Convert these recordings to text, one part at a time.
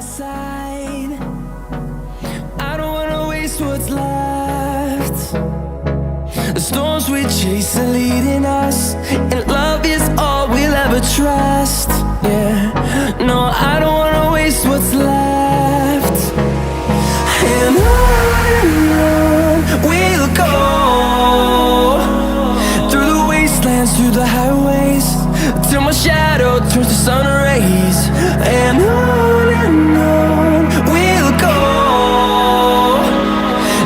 side. I don't wanna waste what's left. The storms we chase are leading us, and love is all we'll ever trust. Yeah, no, I don't wanna waste what's left. And on we'll go, through the wastelands, through the highways, till my shadow turns to sun rays. And on we'll go,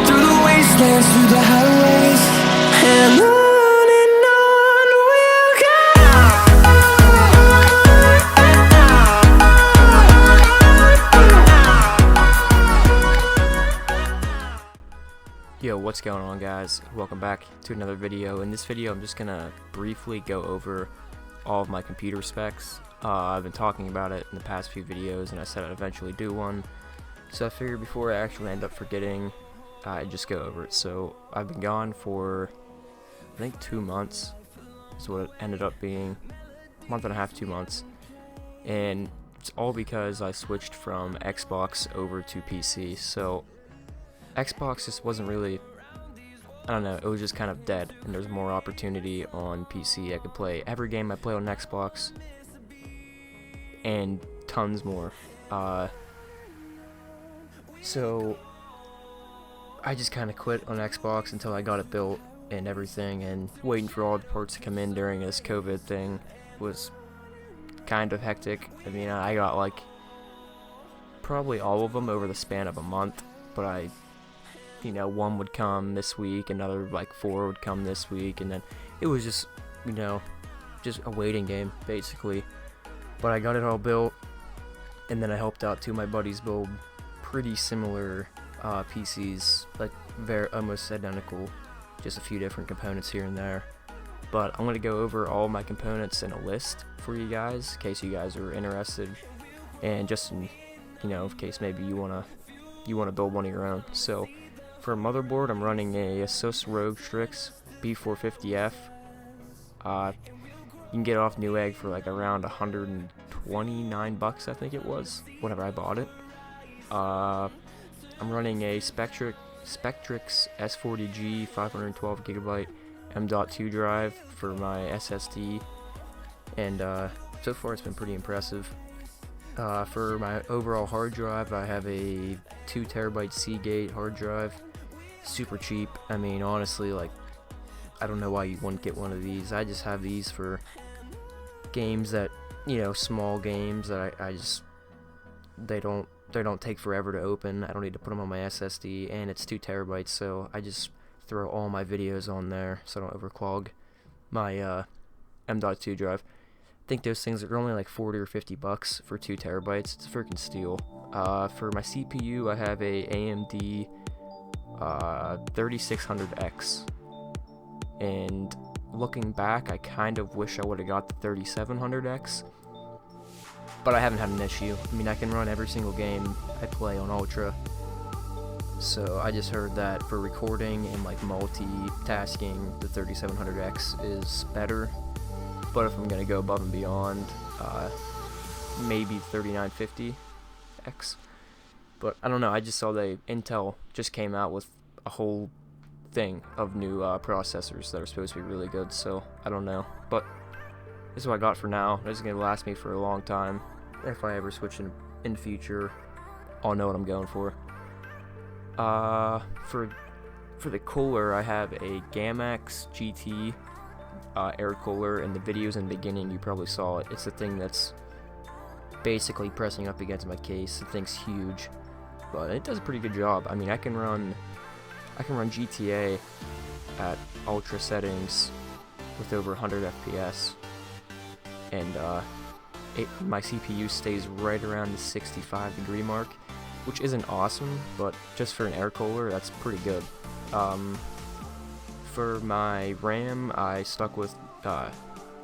through the wastelands, through the highways, and on we'll go. Yo, what's going on, guys? Welcome back to another video. In this video, I'm just gonna briefly go over all of my computer specs. I've been talking about it in the past few videos, and I said I'd eventually do one. So I figured before I actually end up forgetting, I'd just go over it. So I've been gone for, I think, 2 months. Is what it ended up being. A month and a half, 2 months. And it's all because I switched from Xbox over to PC. So Xbox just wasn't really, I don't know, it was just kind of dead, and there's more opportunity on PC. I could play every game I play on Xbox, and tons more. So I just kind of quit on Xbox until I got it built and everything, and waiting for all the parts to come in during this COVID thing was kind of hectic. I mean, I got like probably all of them over the span of a month, but one would come this week, another like 4 would come this week, and then it was just, just a waiting game basically. But I got it all built, and then I helped out 2 of my buddies build pretty similar PCs, like almost identical, just a few different components here and there. But I'm gonna go over all my components in a list for you guys, in case you guys are interested, and just in case maybe you wanna build one of your own. So for a motherboard, I'm running a Asus ROG Strix B450F. You can get it off Newegg for like around 129 bucks, I think it was, whenever I bought it. I'm running a Spectrix S40G 512GB M.2 drive for my SSD, and so far it's been pretty impressive. For my overall hard drive, I have a 2TB Seagate hard drive. Super cheap. I mean, honestly, like, I don't know why you wouldn't get one of these. I just have these for games that, small games that they don't take forever to open. I don't need to put them on my SSD, and it's 2TB, so I just throw all my videos on there so I don't overclog my M.2 drive. I think those things are only like 40 or 50 bucks for 2TB. It's a freaking steal. For my CPU, I have a AMD 3600X, and looking back, I kind of wish I would have got the 3700X, but I haven't had an issue. I mean, I can run every single game I play on Ultra, so I just heard that for recording and like multitasking, the 3700X is better. But if I'm gonna go above and beyond, maybe 3950X. But I don't know, I just saw that Intel just came out with a whole thing of new processors that are supposed to be really good, so I don't know. But this is what I got for now. This is gonna last me for a long time. If I ever switch in the future, I'll know what I'm going for. For the cooler, I have a Gammax GT air cooler. In the videos in the beginning, you probably saw it. It's the thing that's basically pressing up against my case. The thing's huge, but it does a pretty good job. I mean, I can run GTA at ultra settings with over 100 FPS, and my CPU stays right around the 65-degree mark, which isn't awesome, but just for an air cooler, that's pretty good. For my RAM, I stuck with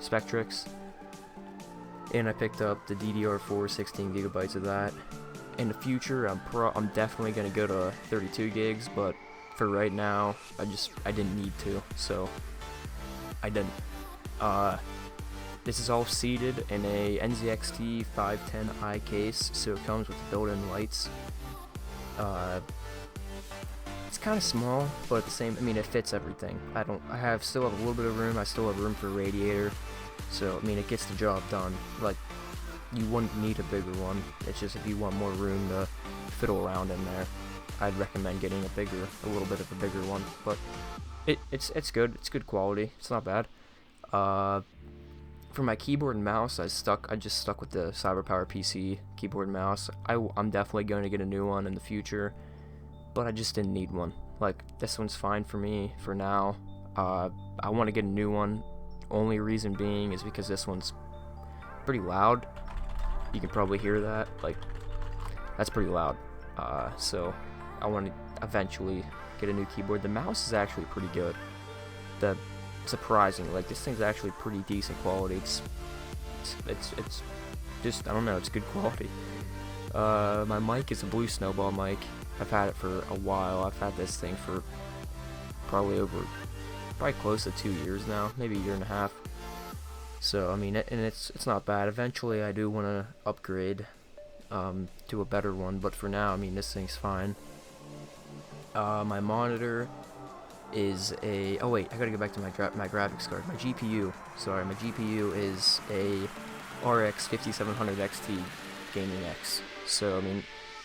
Spectrix, and I picked up the DDR4 16GB of that. In the future, I'm definitely gonna go to 32 gigs, but for right now, I didn't need to, so I didn't. this is all seated in a NZXT 510i case, so it comes with built-in lights. It's kind of small, but at the same, I mean, it fits everything. Still have a little bit of room. I still have room for a radiator, so I mean, it gets the job done. Like, you wouldn't need a bigger one. It's just if you want more room to fiddle around in there, I'd recommend getting a little bit of a bigger one. But it's good. It's good quality. It's not bad. For my keyboard and mouse, I just stuck with the Cyberpower PC keyboard and mouse. I'm definitely going to get a new one in the future, but I just didn't need one. Like, this one's fine for me for now. I want to get a new one. Only reason being is because this one's pretty loud. You can probably hear that. Like, that's pretty loud. So I want to eventually get a new keyboard. The mouse is actually pretty good. Surprising, like, this thing's actually pretty decent quality. It's just, I don't know, it's good quality. My mic is a blue Snowball mic. I've had it for a while. I've had this thing for probably close to 2 years now, maybe a year and a half. So I mean, it's not bad. Eventually I do want to upgrade to a better one, but for now, I mean, this thing's fine. My monitor is oh wait, I gotta go back to my graphics card. My GPU, sorry, my GPU is a RX 5700 XT Gaming X. So I mean,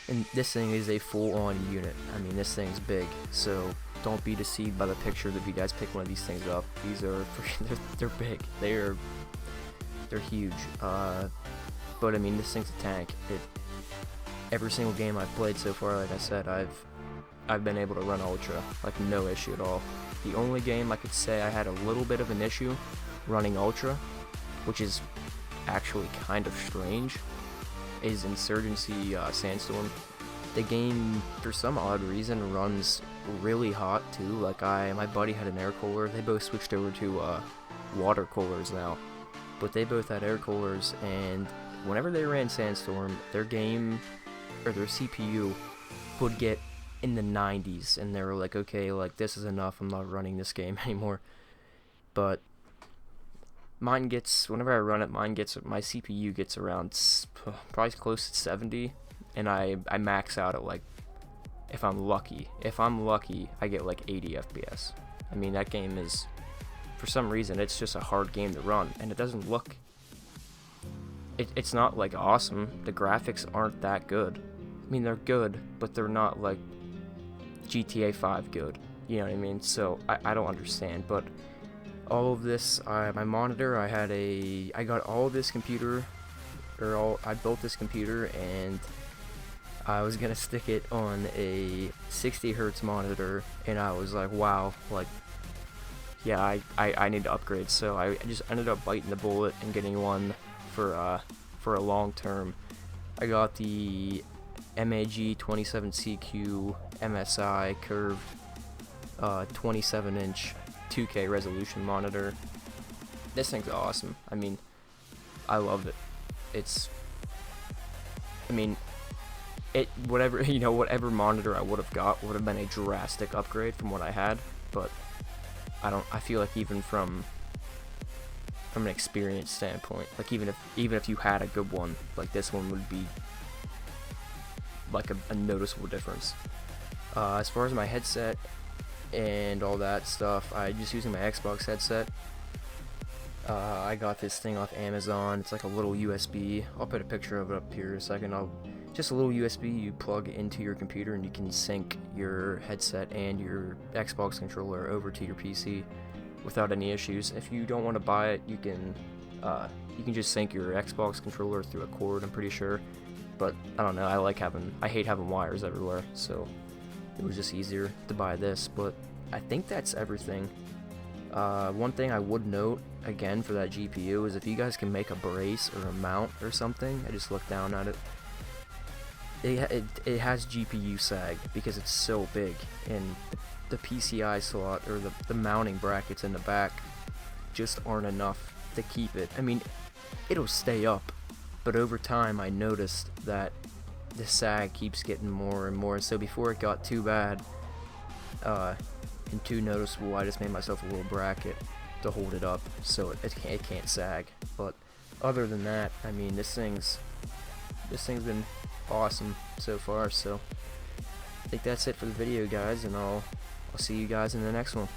and this thing is a full-on unit. I mean, this thing's big, so don't be deceived by the picture that you guys pick one of these things up. These are they're big. They're huge. But I mean, this thing's a tank. Every single game I've played so far, like I said, I've been able to run Ultra, like, no issue at all. The only game I could say I had a little bit of an issue running Ultra, which is actually kind of strange, is Insurgency Sandstorm. The game, for some odd reason, runs really hot too. Like, my buddy had an air cooler. They both switched over to water coolers now, but they both had air coolers, and whenever they ran Sandstorm, their game, or their CPU, would get in the 90s, and they were like, okay, like, this is enough, I'm not running this game anymore. But mine gets, whenever I run it, my CPU gets around probably close to 70, and I max out at, like, if I'm lucky, I get like 80 FPS. I mean, that game is, for some reason, it's just a hard game to run, and it doesn't look, it's not like awesome. The graphics aren't that good. I mean, they're good, but they're not like GTA 5 good, you know what I mean? So I don't understand. But all of this, my monitor, I got all this computer, I built this computer, and I was gonna stick it on a 60 hertz monitor, and I was like, wow, like, yeah, I need to upgrade. So I just ended up biting the bullet and getting one for a long term. I got the MAG 27CQ MSI curved 27-inch 2K resolution monitor. This thing's awesome. I mean, I love it. Whatever monitor I would have got would have been a drastic upgrade from what I had, but I feel like even from an experience standpoint, like, even if you had a good one, like, this one would be like a noticeable difference. As far as my headset and all that stuff, I'm just using my Xbox headset. I got this thing off Amazon. It's like a little USB. I'll put a picture of it up here in a second. Just a little USB you plug into your computer, and you can sync your headset and your Xbox controller over to your PC without any issues. If you don't want to buy it, you can just sync your Xbox controller through a cord, I'm pretty sure. But I don't know, I hate having wires everywhere, so it was just easier to buy this. But I think that's everything. One thing I would note, again, for that GPU is if you guys can make a brace or a mount or something. I just looked down at it. It has GPU sag because it's so big, and the PCI slot, or the mounting brackets in the back, just aren't enough to keep it. I mean, it'll stay up, but over time I noticed that the sag keeps getting more and more, so before it got too bad and too noticeable, I just made myself a little bracket to hold it up so it can't sag. But other than that, I mean, this thing's been awesome so far. So I think that's it for the video, guys, and I'll see you guys in the next one.